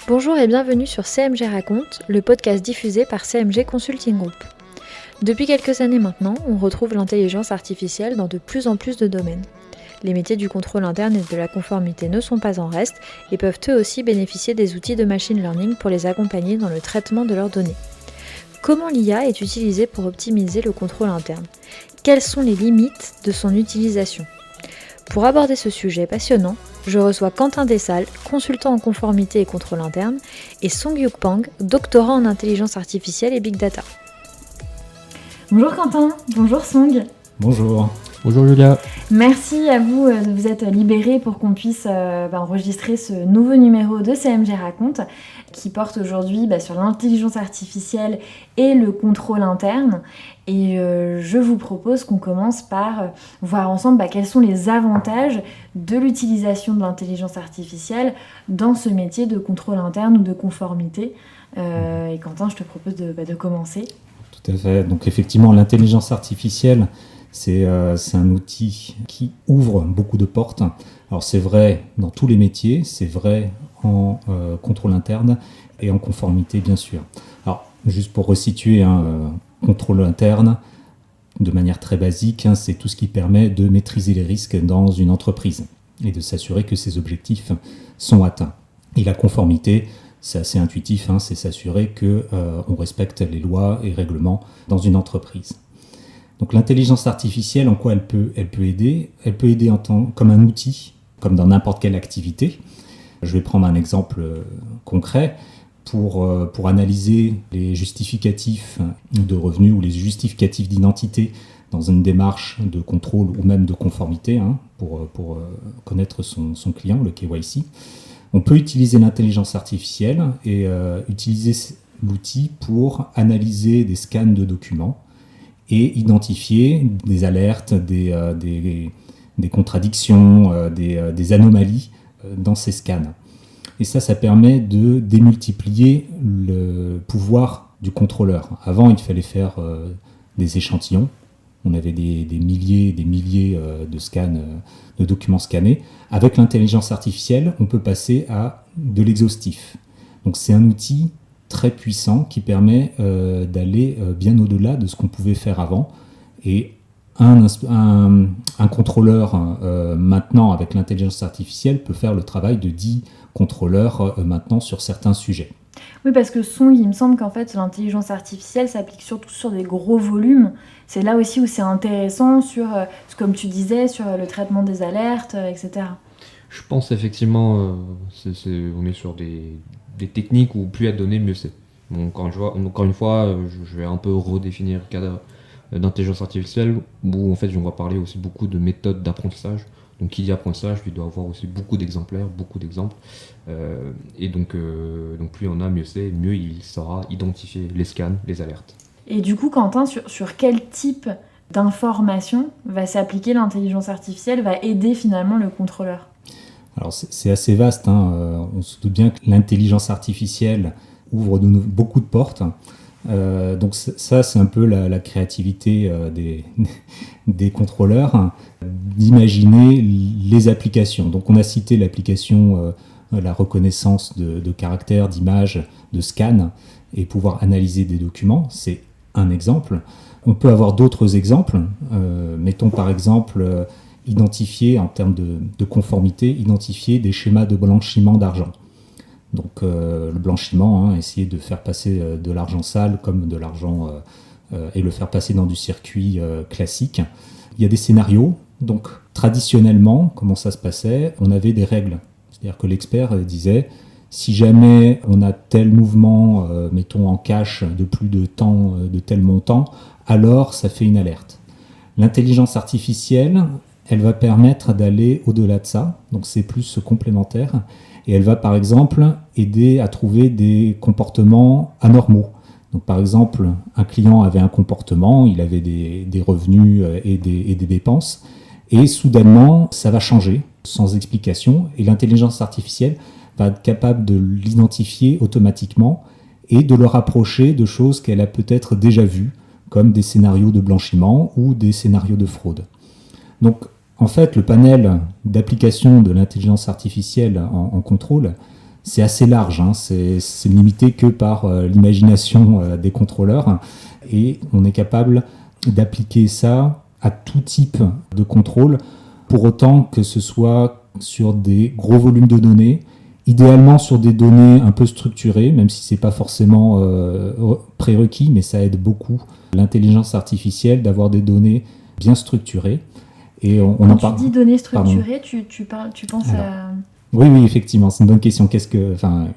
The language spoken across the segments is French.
Bonjour et bienvenue sur CMG Raconte, le podcast diffusé par CMG Consulting Group. Depuis quelques années maintenant, on retrouve l'intelligence artificielle dans de plus en plus de domaines. Les métiers du contrôle interne et de la conformité ne sont pas en reste et peuvent eux aussi bénéficier des outils de machine learning pour les accompagner dans le traitement de leurs données. Comment l'IA est utilisée pour optimiser le contrôle interne ? Quelles sont les limites de son utilisation ? Pour aborder ce sujet passionnant, je reçois Quentin Dessalles, consultant en conformité et contrôle interne, et Songyuk Pang, doctorant en intelligence artificielle et big data. Bonjour Quentin, bonjour Song. Bonjour. Bonjour Julia. Merci à vous de vous être libérés pour qu'on puisse enregistrer ce nouveau numéro de CMG Raconte qui porte aujourd'hui sur l'intelligence artificielle et le contrôle interne. Et je vous propose qu'on commence par voir ensemble quels sont les avantages de l'utilisation de l'intelligence artificielle dans ce métier de contrôle interne ou de conformité. Et Quentin, je te propose de commencer. Tout à fait. Donc effectivement, l'intelligence artificielle, c'est un outil qui ouvre beaucoup de portes. Alors c'est vrai dans tous les métiers, c'est vrai en contrôle interne et en conformité bien sûr. Alors juste pour resituer, contrôle interne, de manière très basique, c'est tout ce qui permet de maîtriser les risques dans une entreprise et de s'assurer que ses objectifs sont atteints. Et la conformité, c'est assez intuitif, c'est s'assurer qu'on respecte les lois et règlements dans une entreprise. Donc l'intelligence artificielle, en quoi elle peut aider ? Elle peut aider comme un outil, comme dans n'importe quelle activité. Je vais prendre un exemple concret pour analyser les justificatifs de revenus ou les justificatifs d'identité dans une démarche de contrôle ou même de conformité, pour connaître son client, le KYC. On peut utiliser l'intelligence artificielle et utiliser l'outil pour analyser des scans de documents et identifier des alertes, des contradictions, des anomalies dans ces scans. Et ça permet de démultiplier le pouvoir du contrôleur. Avant, il fallait faire des échantillons. On avait des milliers de scans, de documents scannés. Avec l'intelligence artificielle, on peut passer à de l'exhaustif. Donc c'est un outil très puissant qui permet d'aller bien au-delà de ce qu'on pouvait faire avant. Et un contrôleur maintenant avec l'intelligence artificielle peut faire le travail de 10 contrôleurs maintenant sur certains sujets. Oui, parce que il me semble qu'en fait l'intelligence artificielle s'applique surtout sur des gros volumes. C'est là aussi où c'est intéressant sur, comme tu disais, sur le traitement des alertes, etc. Je pense effectivement, on est sur des techniques où plus il y a de données, mieux c'est. Donc, encore une fois, je vais un peu redéfinir le cadre d'intelligence artificielle où en fait on va parler aussi beaucoup de méthodes d'apprentissage. Donc qui dit apprentissage, il doit avoir aussi beaucoup d'exemplaires, beaucoup d'exemples. Et donc plus on a, mieux c'est, mieux il saura identifier les scans, les alertes. Et du coup, Quentin, sur quel type d'information va s'appliquer l'intelligence artificielle, va aider finalement le contrôleur ? Alors c'est assez vaste, on se doute bien que l'intelligence artificielle ouvre beaucoup de portes. Donc ça, c'est un peu la créativité des contrôleurs, d'imaginer les applications. Donc on a cité l'application, la reconnaissance de caractères, d'images, de scans, et pouvoir analyser des documents, c'est un exemple. On peut avoir d'autres exemples, mettons par exemple identifier en termes de conformité, identifier des schémas de blanchiment d'argent. Donc le blanchiment, essayer de faire passer de l'argent sale comme de l'argent et le faire passer dans du circuit classique. Il y a des scénarios, donc traditionnellement, comment ça se passait ? On avait des règles. C'est-à-dire que l'expert disait, si jamais on a tel mouvement, mettons en cash, de plus de temps, de tel montant, alors ça fait une alerte. L'intelligence artificielle, elle va permettre d'aller au-delà de ça, donc c'est plus complémentaire. Et elle va par exemple aider à trouver des comportements anormaux. Donc par exemple, un client avait un comportement, il avait des revenus et des dépenses, et soudainement ça va changer sans explication, et l'intelligence artificielle va être capable de l'identifier automatiquement et de le rapprocher de choses qu'elle a peut-être déjà vues, comme des scénarios de blanchiment ou des scénarios de fraude. Donc en fait, le panel d'application de l'intelligence artificielle en contrôle, c'est assez large, hein, c'est limité que par l'imagination des contrôleurs, et on est capable d'appliquer ça à tout type de contrôle, pour autant que ce soit sur des gros volumes de données, idéalement sur des données un peu structurées, même si c'est pas forcément prérequis, mais ça aide beaucoup l'intelligence artificielle d'avoir des données bien structurées. Et on en parle. Tu dis données structurées, tu penses à... Oui, effectivement, c'est une bonne question.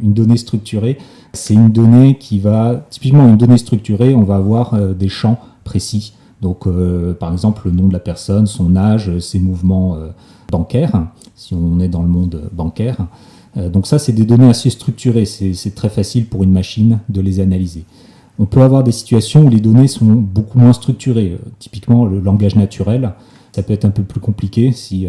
Une donnée structurée, c'est une donnée qui va... Typiquement, une donnée structurée, on va avoir des champs précis. Donc, par exemple, le nom de la personne, son âge, ses mouvements bancaires, si on est dans le monde bancaire. Donc ça, c'est des données assez structurées. C'est très facile pour une machine de les analyser. On peut avoir des situations où les données sont beaucoup moins structurées. Typiquement, le langage naturel, ça peut être un peu plus compliqué si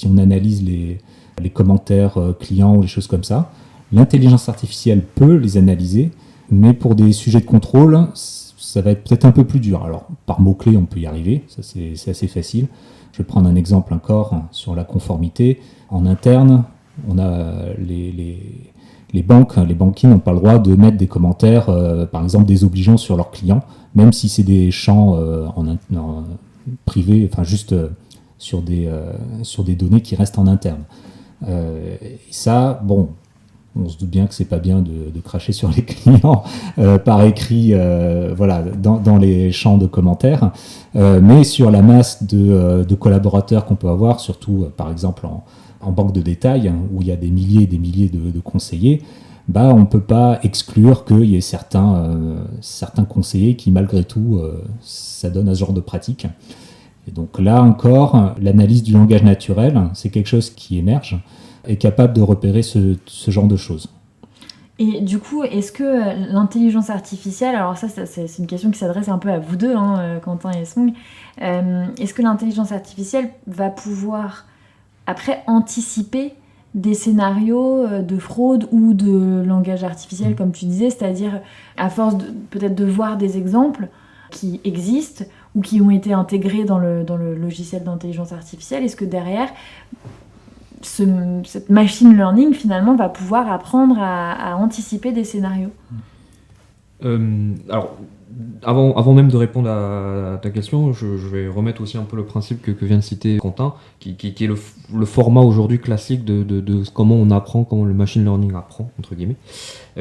on analyse les commentaires clients ou les choses comme ça. L'intelligence artificielle peut les analyser, mais pour des sujets de contrôle, ça va être peut-être un peu plus dur. Alors, par mots-clés, on peut y arriver, ça c'est assez facile. Je vais prendre un exemple encore sur la conformité. En interne, on a les banques, les banquiers n'ont pas le droit de mettre des commentaires, par exemple désobligeants sur leurs clients, même si c'est des champs en privé, juste sur des données qui restent en interne. Ça, bon, on se doute bien que c'est pas bien de cracher sur les clients par écrit, dans les champs de commentaires, mais sur la masse de collaborateurs qu'on peut avoir, surtout par exemple en banque de détail, où il y a des milliers et des milliers de conseillers, on ne peut pas exclure qu'il y ait certains conseillers qui, malgré tout, s'adonnent à ce genre de pratique. Et donc là encore, l'analyse du langage naturel, c'est quelque chose qui émerge, est capable de repérer ce genre de choses. Et du coup, est-ce que l'intelligence artificielle, alors ça c'est une question qui s'adresse un peu à vous deux, Quentin et Song, est-ce que l'intelligence artificielle va pouvoir après anticiper des scénarios de fraude ou de langage artificiel, comme tu disais, c'est-à-dire à force peut-être de voir des exemples qui existent ou qui ont été intégrés dans le logiciel d'intelligence artificielle, est-ce que derrière, cette machine learning, finalement, va pouvoir apprendre à anticiper des scénarios ? Alors, avant même de répondre à ta question, je vais remettre aussi un peu le principe que vient de citer Quentin, qui est le format aujourd'hui classique de comment le machine learning apprend, entre guillemets,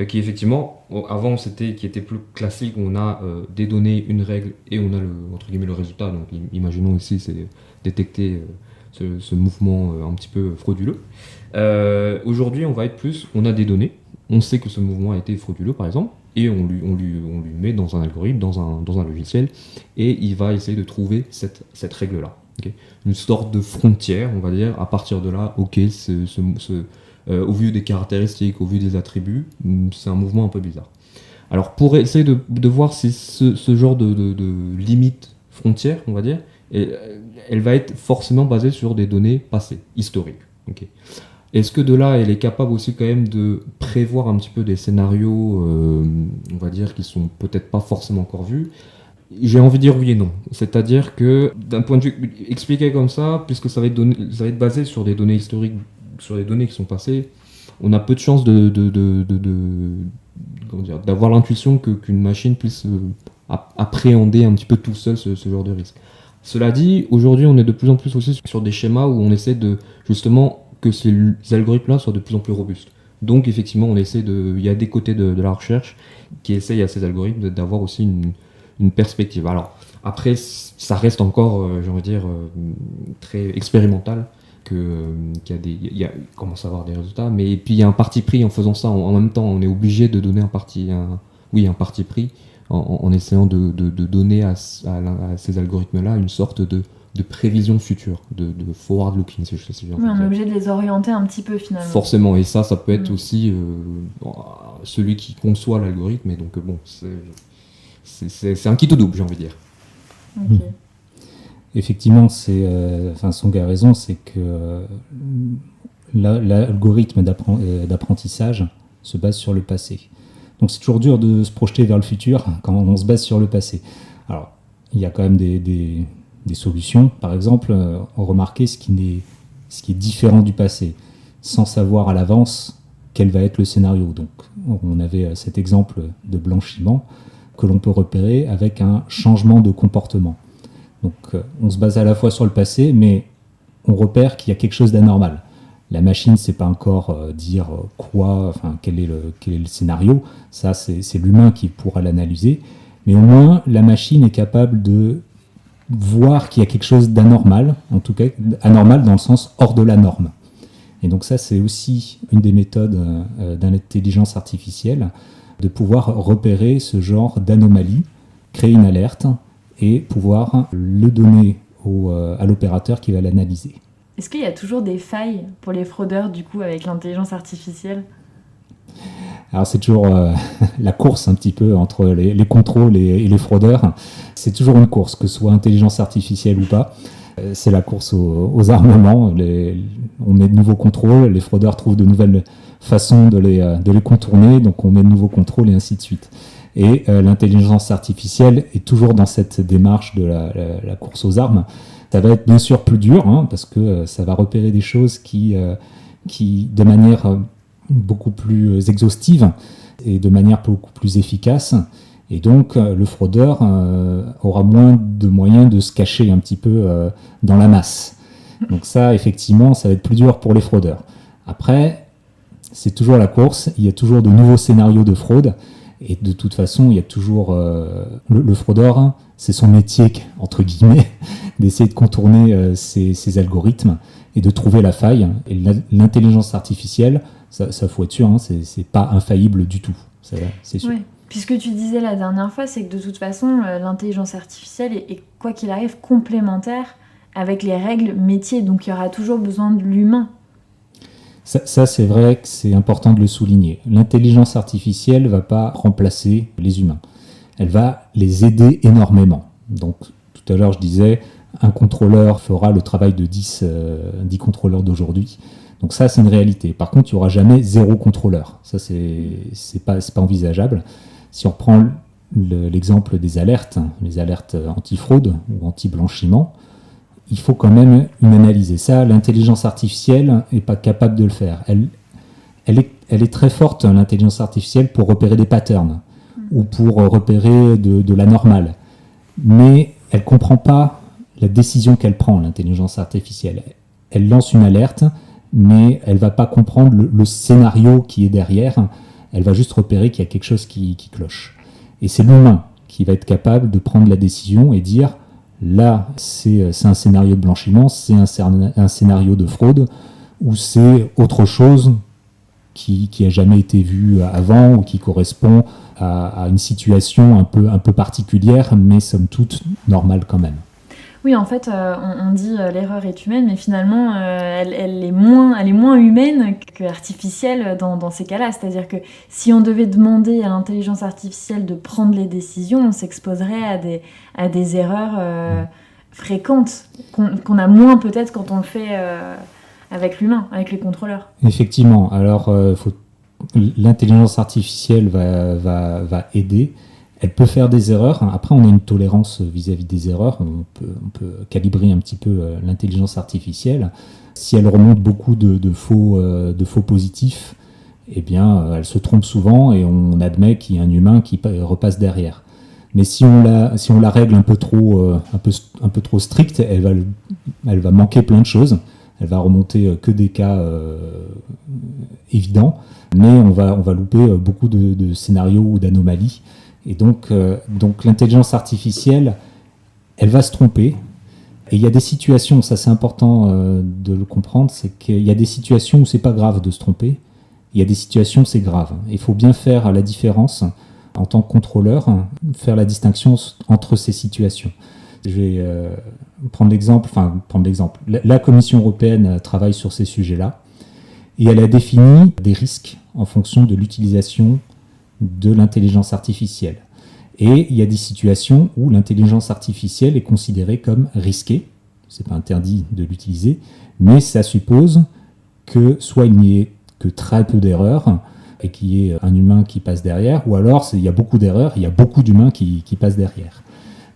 qui effectivement, avant qui était plus classique, où on a des données, une règle, et on a entre guillemets le résultat. Donc imaginons ici, c'est détecter ce mouvement un petit peu frauduleux. Aujourd'hui, on a des données, on sait que ce mouvement a été frauduleux par exemple, et on lui met dans un algorithme, dans un logiciel, et il va essayer de trouver cette règle-là. Okay, une sorte de frontière, on va dire, à partir de là, ok, au vu des caractéristiques, au vu des attributs, c'est un mouvement un peu bizarre. Alors pour essayer de voir si ce genre de limite frontière, on va dire, elle va être forcément basée sur des données passées, historiques. Okay. Est-ce que de là, elle est capable aussi quand même de prévoir un petit peu des scénarios, on va dire, qui sont peut-être pas forcément encore vus ? J'ai envie de dire oui et non. C'est-à-dire que, d'un point de vue expliqué comme ça, puisque ça va être basé sur des données historiques, sur des données qui sont passées, on a peu de chances d'avoir l'intuition qu'une machine puisse appréhender un petit peu tout seul ce genre de risque. Cela dit, aujourd'hui, on est de plus en plus aussi sur des schémas où on essaie justement que ces algorithmes-là soient de plus en plus robustes. Donc, effectivement, il y a des côtés de la recherche qui essayent à ces algorithmes d'avoir aussi une perspective. Alors, après, ça reste encore, j'ai envie de dire, très expérimental, il commence à avoir des résultats, mais puis il y a un parti pris en faisant ça. En même temps, on est obligé de donner un parti pris en essayant de donner à ces algorithmes-là une sorte de prévision future, de forward looking, si je sais bien. On est obligé de les orienter un petit peu finalement. Forcément, et ça peut être aussi celui qui conçoit l'algorithme, et donc bon, c'est un kit au double, j'ai envie de dire. Okay. Effectivement, Song a raison, c'est que l'algorithme d'apprentissage se base sur le passé. Donc c'est toujours dur de se projeter vers le futur quand on se base sur le passé. Alors, il y a quand même des solutions. Par exemple, remarquer ce qui est différent du passé. Sans savoir à l'avance quel va être le scénario. Donc on avait cet exemple de blanchiment que l'on peut repérer avec un changement de comportement. Donc on se base à la fois sur le passé, mais on repère qu'il y a quelque chose d'anormal. La machine ne sait pas encore dire quel est le scénario. Ça, c'est l'humain qui pourra l'analyser. Mais au moins, la machine est capable de voir qu'il y a quelque chose d'anormal, en tout cas anormal dans le sens hors de la norme. Et donc ça, c'est aussi une des méthodes d'intelligence artificielle, de pouvoir repérer ce genre d'anomalie, créer une alerte et pouvoir le donner à l'opérateur qui va l'analyser. Est-ce qu'il y a toujours des failles pour les fraudeurs, du coup, avec l'intelligence artificielle ? Alors c'est toujours la course un petit peu entre les contrôles et les fraudeurs. C'est toujours une course, que ce soit intelligence artificielle ou pas. C'est la course aux armements. On met de nouveaux contrôles, les fraudeurs trouvent de nouvelles façons de les contourner, donc on met de nouveaux contrôles et ainsi de suite. Et l'intelligence artificielle est toujours dans cette démarche de la course aux armes. Ça va être bien sûr plus dur, parce que ça va repérer des choses qui de manière beaucoup plus exhaustive et de manière beaucoup plus efficace. Et donc, le fraudeur aura moins de moyens de se cacher un petit peu dans la masse. Donc ça, effectivement, ça va être plus dur pour les fraudeurs. Après, c'est toujours la course. Il y a toujours de nouveaux scénarios de fraude. Et de toute façon, il y a toujours... le fraudeur, c'est son métier, entre guillemets, d'essayer de contourner ces algorithmes et de trouver la faille. Et l'intelligence artificielle, ça faut être sûr, c'est pas infaillible du tout. C'est sûr. Oui. Puis ce que tu disais la dernière fois, c'est que de toute façon, l'intelligence artificielle est, quoi qu'il arrive, complémentaire avec les règles métiers. Donc il y aura toujours besoin de l'humain. Ça, c'est vrai que c'est important de le souligner. L'intelligence artificielle ne va pas remplacer les humains. Elle va les aider énormément. Donc tout à l'heure, je disais, un contrôleur fera le travail de 10 contrôleurs d'aujourd'hui. Donc ça, c'est une réalité. Par contre, il n'y aura jamais 0 contrôleur. Ça, c'est pas envisageable. Si on reprend l'exemple des alertes, les alertes anti-fraude ou anti-blanchiment, il faut quand même une analyse. Et ça, l'intelligence artificielle n'est pas capable de le faire. Elle est très forte, l'intelligence artificielle, pour repérer des patterns ou pour repérer de l'anormal. Mais elle ne comprend pas la décision qu'elle prend, l'intelligence artificielle. Elle lance une alerte, mais elle ne va pas comprendre le scénario qui est derrière. Elle va juste repérer qu'il y a quelque chose qui cloche. Et c'est l'humain qui va être capable de prendre la décision et dire là, c'est un scénario de blanchiment, c'est un scénario de fraude, ou c'est autre chose qui a jamais été vu avant ou qui correspond à une situation un peu particulière, mais somme toute normale quand même. Oui, en fait, on dit l'erreur est humaine, mais finalement, elle est moins humaine qu'artificielle dans ces cas-là. C'est-à-dire que si on devait demander à l'intelligence artificielle de prendre les décisions, on s'exposerait à des erreurs fréquentes qu'on a moins peut-être quand on le fait avec l'humain, avec les contrôleurs. Peut-être. Alors, l'intelligence artificielle va aider. Elle peut faire des erreurs. Après, on a une tolérance vis-à-vis des erreurs. On peut calibrer un petit peu l'intelligence artificielle. Si elle remonte beaucoup de faux positifs, eh bien, elle se trompe souvent et on admet qu'il y a un humain qui repasse derrière. Mais si on la règle un peu trop stricte, elle va manquer plein de choses. Elle va remonter que des cas évidents, mais on va louper beaucoup de scénarios ou d'anomalies. Et donc l'intelligence artificielle, elle va se tromper. Et il y a des situations, ça c'est important de le comprendre, c'est qu'il y a des situations où c'est pas grave de se tromper. Il y a des situations où c'est grave. Il faut bien faire la différence en tant que contrôleur, faire la distinction entre ces situations. Je vais prendre l'exemple. La Commission européenne travaille sur ces sujets-là et elle a défini des risques en fonction de l'utilisation de l'intelligence artificielle. Et il y a des situations où l'intelligence artificielle est considérée comme risquée. C'est pas interdit de l'utiliser, mais ça suppose que soit il n'y ait que très peu d'erreurs et qu'il y ait un humain qui passe derrière, ou alors il y a beaucoup d'erreurs, il y a beaucoup d'humains qui passent derrière.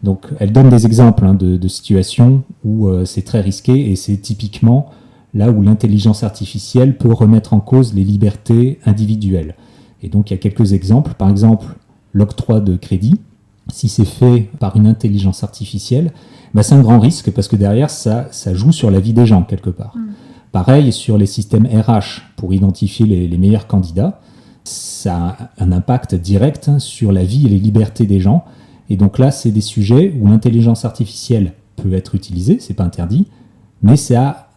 Donc elle donne des exemples de situations où c'est très risqué et c'est typiquement là où l'intelligence artificielle peut remettre en cause les libertés individuelles. Et donc il y a quelques exemples. Par exemple, l'octroi de crédit, si c'est fait par une intelligence artificielle, c'est un grand risque parce que derrière, ça joue sur la vie des gens quelque part. Pareil sur les systèmes RH pour identifier les meilleurs candidats. Ça a un impact direct sur la vie et les libertés des gens. Et donc là, c'est des sujets où l'intelligence artificielle peut être utilisée, c'est pas interdit, mais ça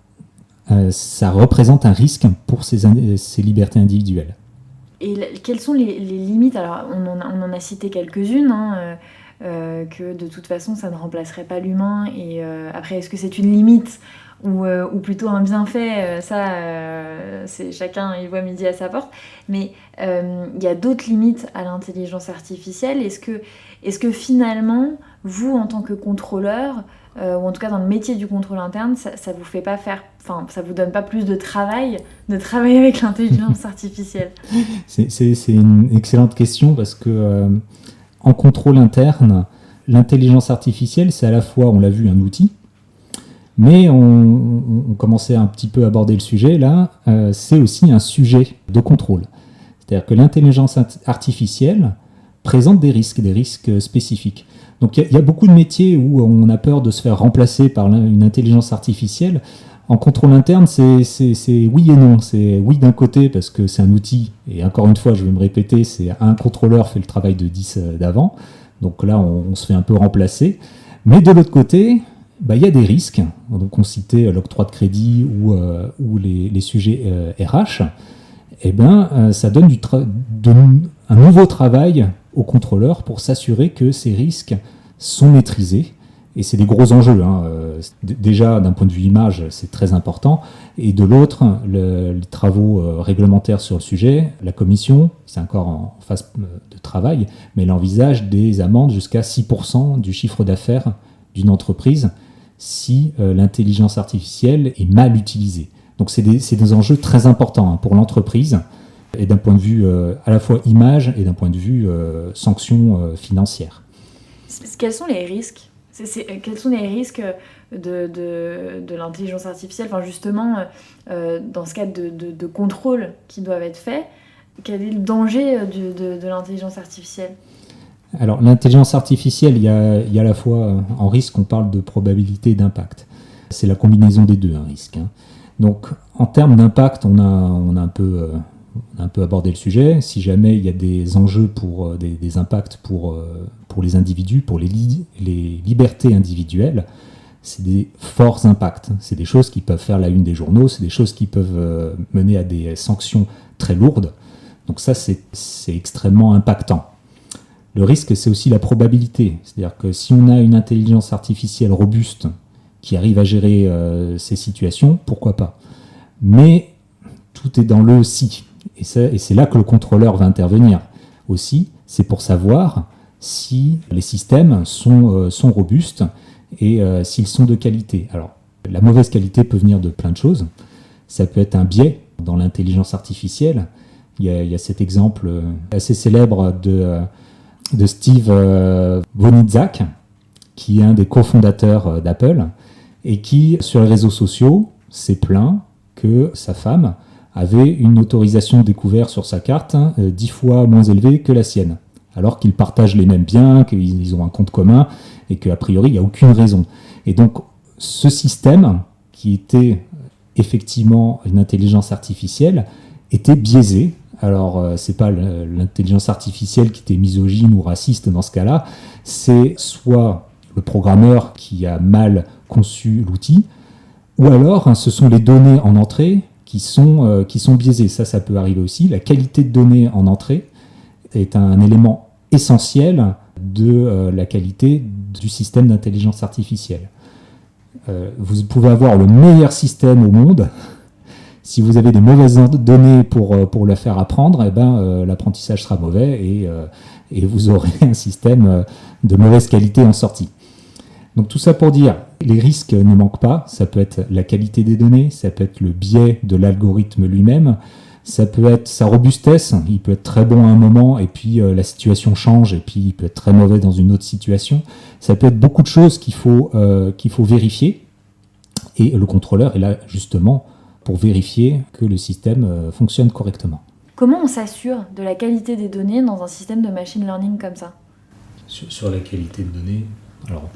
représente un risque pour ces libertés individuelles. Et quelles sont les limites? Alors, on en a cité quelques-unes, que de toute façon, ça ne remplacerait pas l'humain. Et après, est-ce que c'est une limite ou plutôt un bienfait? C'est chacun y voit midi à sa porte. Mais il y a d'autres limites à l'intelligence artificielle. Est-ce que finalement, vous, en tant que contrôleur, ou en tout cas dans le métier du contrôle interne, ça vous fait pas ça vous donne pas plus de travail de travailler avec l'intelligence artificielle? C'est une excellente question parce que en contrôle interne, l'intelligence artificielle, c'est à la fois, on l'a vu, un outil, mais on commençait un petit peu à aborder le sujet là, c'est aussi un sujet de contrôle. C'est-à-dire que l'intelligence artificielle présente des risques spécifiques. Donc il y a beaucoup de métiers où on a peur de se faire remplacer par une intelligence artificielle. En contrôle interne, c'est oui et non. C'est oui d'un côté parce que c'est un outil, et encore une fois, je vais me répéter, c'est un contrôleur fait le travail de 10 d'avant. Donc là, on se fait un peu remplacer. Mais de l'autre côté, il y a des risques. Donc on citait l'octroi de crédit ou les sujets RH. Ça donne un nouveau travail aux contrôleurs pour s'assurer que ces risques sont maîtrisés. Et c'est des gros enjeux. Déjà, d'un point de vue image, c'est très important. Et de l'autre, les travaux réglementaires sur le sujet, la commission, c'est encore en phase de travail, mais elle envisage des amendes jusqu'à 6% du chiffre d'affaires d'une entreprise si l'intelligence artificielle est mal utilisée. Donc c'est des enjeux très importants pour l'entreprise, et d'un point de vue à la fois image et d'un point de vue sanction financière. Quels sont les risques? Quels sont les risques de l'intelligence artificielle, justement, dans ce cadre de contrôle qui doivent être faits? Quel est le danger de l'intelligence artificielle? Alors, l'intelligence artificielle, il y a à la fois, en risque, on parle de probabilité et d'impact. C'est la combinaison des deux, un risque. Donc, en termes d'impact, on a un peu abordé le sujet. Si jamais il y a des enjeux pour des impacts pour les individus, pour les libertés individuelles, c'est des forts impacts. C'est des choses qui peuvent faire la une des journaux, c'est des choses qui peuvent mener à des sanctions très lourdes. Donc ça, c'est extrêmement impactant. Le risque, c'est aussi la probabilité. C'est-à-dire que si on a une intelligence artificielle robuste qui arrive à gérer ces situations, pourquoi pas. Mais tout est dans le « si ». Et c'est là que le contrôleur va intervenir aussi. C'est pour savoir si les systèmes sont robustes et s'ils sont de qualité. Alors, la mauvaise qualité peut venir de plein de choses. Ça peut être un biais dans l'intelligence artificielle. Il y a cet exemple assez célèbre de Steve Wozniak, qui est un des cofondateurs d'Apple, et qui, sur les réseaux sociaux, s'est plaint que sa femme avait une autorisation découvert sur sa carte 10 fois moins élevée que la sienne, alors qu'ils partagent les mêmes biens, qu'ils ont un compte commun, et qu'a priori, il n'y a aucune raison. Et donc, ce système, qui était effectivement une intelligence artificielle, était biaisé. Alors, c'est pas l'intelligence artificielle qui était misogyne ou raciste dans ce cas-là, c'est soit le programmeur qui a mal conçu l'outil, ou alors ce sont les données en entrée qui sont biaisées. Ça peut arriver aussi. La qualité de données en entrée est un élément essentiel de la qualité du système d'intelligence artificielle. Vous pouvez avoir le meilleur système au monde. Si vous avez des mauvaises données pour le faire apprendre, l'apprentissage sera mauvais et vous aurez un système de mauvaise qualité en sortie. Donc tout ça pour dire, les risques ne manquent pas. Ça peut être la qualité des données, ça peut être le biais de l'algorithme lui-même, ça peut être sa robustesse. Il peut être très bon à un moment et puis la situation change et puis il peut être très mauvais dans une autre situation. Ça peut être beaucoup de choses qu'il faut vérifier. Et le contrôleur est là justement pour vérifier que le système fonctionne correctement. Comment on s'assure de la qualité des données dans un système de machine learning comme ça ? Sur la qualité de données, alors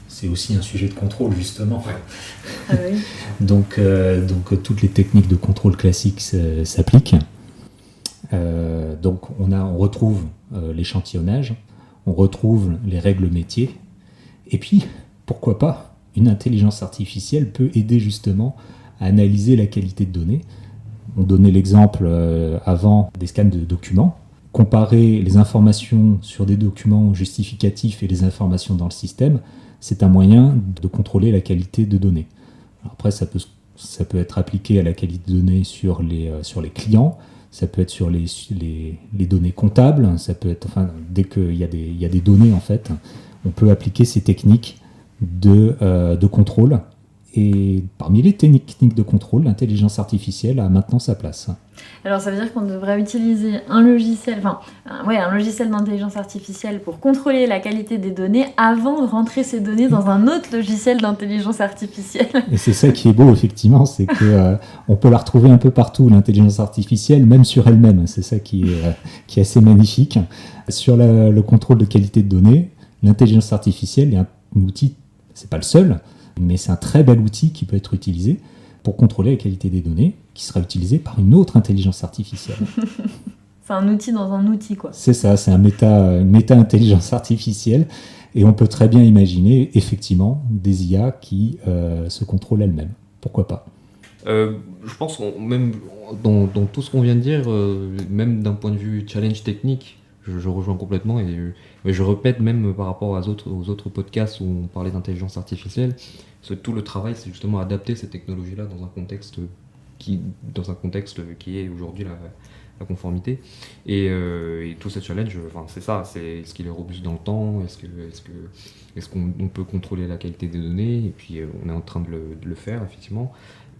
c'est aussi un sujet de contrôle justement. Ah oui. Donc toutes les techniques de contrôle classiques s'appliquent. Donc on retrouve l'échantillonnage, on retrouve les règles métiers, et puis pourquoi pas, une intelligence artificielle peut aider justement à analyser la qualité de données. On donnait l'exemple avant des scans de documents. Comparer les informations sur des documents justificatifs et les informations dans le système, c'est un moyen de contrôler la qualité de données. Alors après, ça peut être appliqué à la qualité de données sur les clients, ça peut être sur les données comptables, ça peut être, enfin, dès qu'il y a des données, en fait, on peut appliquer ces techniques de contrôle. Et parmi les techniques de contrôle, l'intelligence artificielle a maintenant sa place. Alors ça veut dire qu'on devrait utiliser un logiciel d'intelligence artificielle pour contrôler la qualité des données avant de rentrer ces données dans un autre logiciel d'intelligence artificielle. Et c'est ça qui est beau, effectivement, c'est qu'on peut la retrouver un peu partout, l'intelligence artificielle, même sur elle-même. C'est ça qui est assez magnifique. Sur le contrôle de qualité de données, l'intelligence artificielle est un outil, c'est pas le seul, mais c'est un très bel outil qui peut être utilisé pour contrôler la qualité des données, qui sera utilisé par une autre intelligence artificielle. C'est un outil dans un outil, quoi. C'est ça, c'est une méta-intelligence artificielle, et on peut très bien imaginer, effectivement, des IA qui se contrôlent elles-mêmes. Pourquoi pas ? Je pense même dans tout ce qu'on vient de dire, même d'un point de vue challenge technique, je rejoins complètement, et je répète même par rapport aux autres podcasts où on parlait d'intelligence artificielle, tout le travail c'est justement adapter ces technologies-là dans un contexte qui est aujourd'hui la conformité, et tout ce challenge, c'est ça, c'est est-ce qu'il est robuste dans le temps, est-ce qu'on peut contrôler la qualité des données, et puis on est en train de le faire effectivement.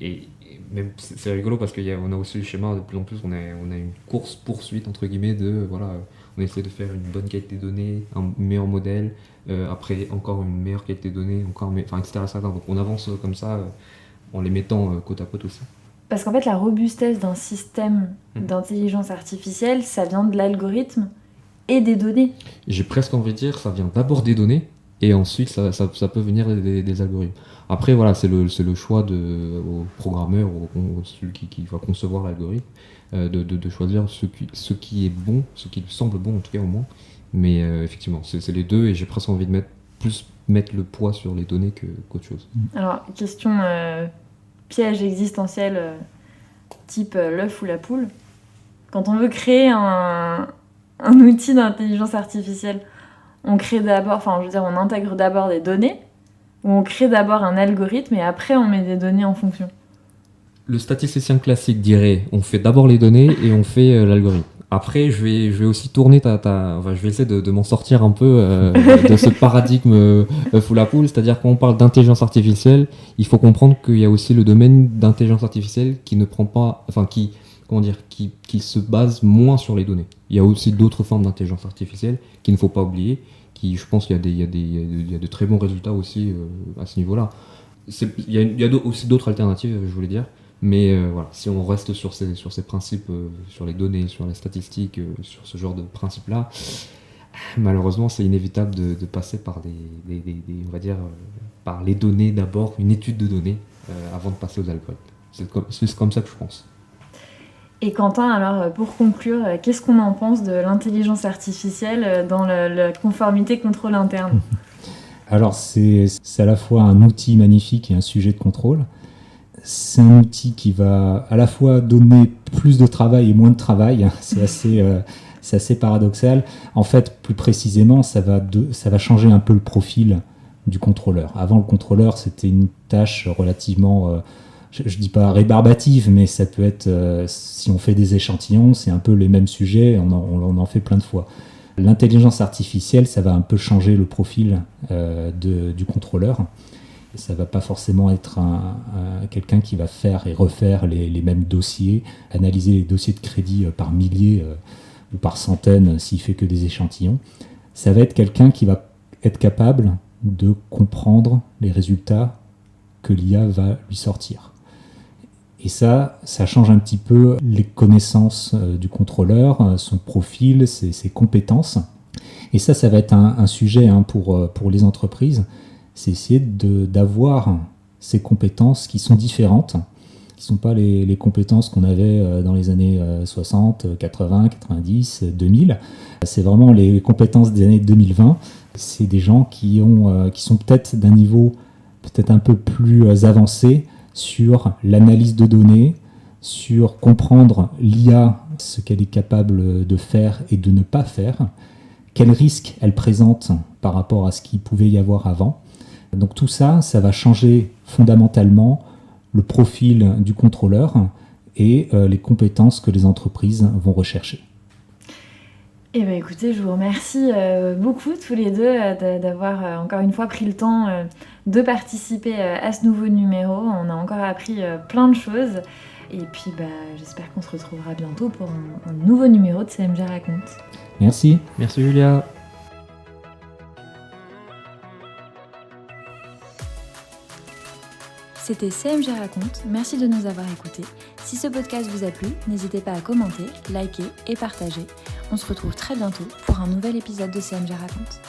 Et même c'est rigolo parce qu'on a aussi le schéma, de plus en plus on a une course-poursuite entre guillemets de voilà, on essaie de faire une bonne qualité de données, un meilleur modèle, après encore une meilleure qualité de données, etc. Donc on avance comme ça en les mettant côte à côte aussi. Parce qu'en fait la robustesse d'un système d'intelligence artificielle, ça vient de l'algorithme et des données. J'ai presque envie de dire ça vient d'abord des données et ensuite ça peut venir des algorithmes. Après voilà, c'est le choix au programmeur, celui qui va concevoir l'algorithme, de choisir ce qui est bon, ce qui lui semble bon en tout cas au moins. Mais effectivement, c'est les deux, et j'ai presque envie de mettre le poids sur les données qu'autre chose. Alors, question piège existentiel type l'œuf ou la poule. Quand on veut créer un outil d'intelligence artificielle, on intègre d'abord des données, ou on crée d'abord un algorithme et après on met des données en fonction. Le statisticien classique dirait on fait d'abord les données et on fait l'algorithme. Après, je vais aussi tourner je vais essayer de m'en sortir un peu de ce paradigme œuf ou la poule, c'est-à-dire quand on parle d'intelligence artificielle, il faut comprendre qu'il y a aussi le domaine d'intelligence artificielle qui ne prend pas, qui se base moins sur les données. Il y a aussi d'autres formes d'intelligence artificielle qu'il ne faut pas oublier, je pense qu'il y a de très bons résultats aussi à ce niveau-là. Il y a aussi d'autres alternatives, je voulais dire. Mais voilà, si on reste sur ces principes, sur les données, sur les statistiques, sur ce genre de principes-là, malheureusement, c'est inévitable de passer par on va dire, par les données d'abord, une étude de données, avant de passer aux algorithmes. C'est comme ça que je pense. Et Quentin, alors pour conclure, qu'est-ce qu'on en pense de l'intelligence artificielle dans la conformité contrôle interne ? Alors c'est à la fois un outil magnifique et un sujet de contrôle. C'est un outil qui va à la fois donner plus de travail et moins de travail. C'est assez paradoxal. En fait, plus précisément, ça va changer un peu le profil du contrôleur. Avant, le contrôleur, c'était une tâche relativement, je dis pas rébarbative, mais ça peut être, si on fait des échantillons, c'est un peu les mêmes sujets, on en fait plein de fois. L'intelligence artificielle, ça va un peu changer le profil du contrôleur. Ça ne va pas forcément être quelqu'un qui va faire et refaire les mêmes dossiers, analyser les dossiers de crédit par milliers ou par centaines s'il fait que des échantillons. Ça va être quelqu'un qui va être capable de comprendre les résultats que l'IA va lui sortir. Et ça change un petit peu les connaissances du contrôleur, son profil, ses compétences. Et ça va être un sujet pour les entreprises, c'est essayer d'avoir ces compétences qui sont différentes, qui ne sont pas les compétences qu'on avait dans les années 60, 80, 90, 2000. C'est vraiment les compétences des années 2020. C'est des gens qui sont peut-être d'un niveau peut-être un peu plus avancé sur l'analyse de données, sur comprendre l'IA, ce qu'elle est capable de faire et de ne pas faire, quels risques elle présente par rapport à ce qu'il pouvait y avoir avant. Donc tout ça va changer fondamentalement le profil du contrôleur et les compétences que les entreprises vont rechercher. Eh bien écoutez, je vous remercie beaucoup tous les deux d'avoir encore une fois pris le temps de participer à ce nouveau numéro. On a encore appris plein de choses. Et puis j'espère qu'on se retrouvera bientôt pour un nouveau numéro de CMG Raconte. Merci. Merci Julia. C'était CMG Raconte, merci de nous avoir écoutés. Si ce podcast vous a plu, n'hésitez pas à commenter, liker et partager. On se retrouve très bientôt pour un nouvel épisode de CMG Raconte.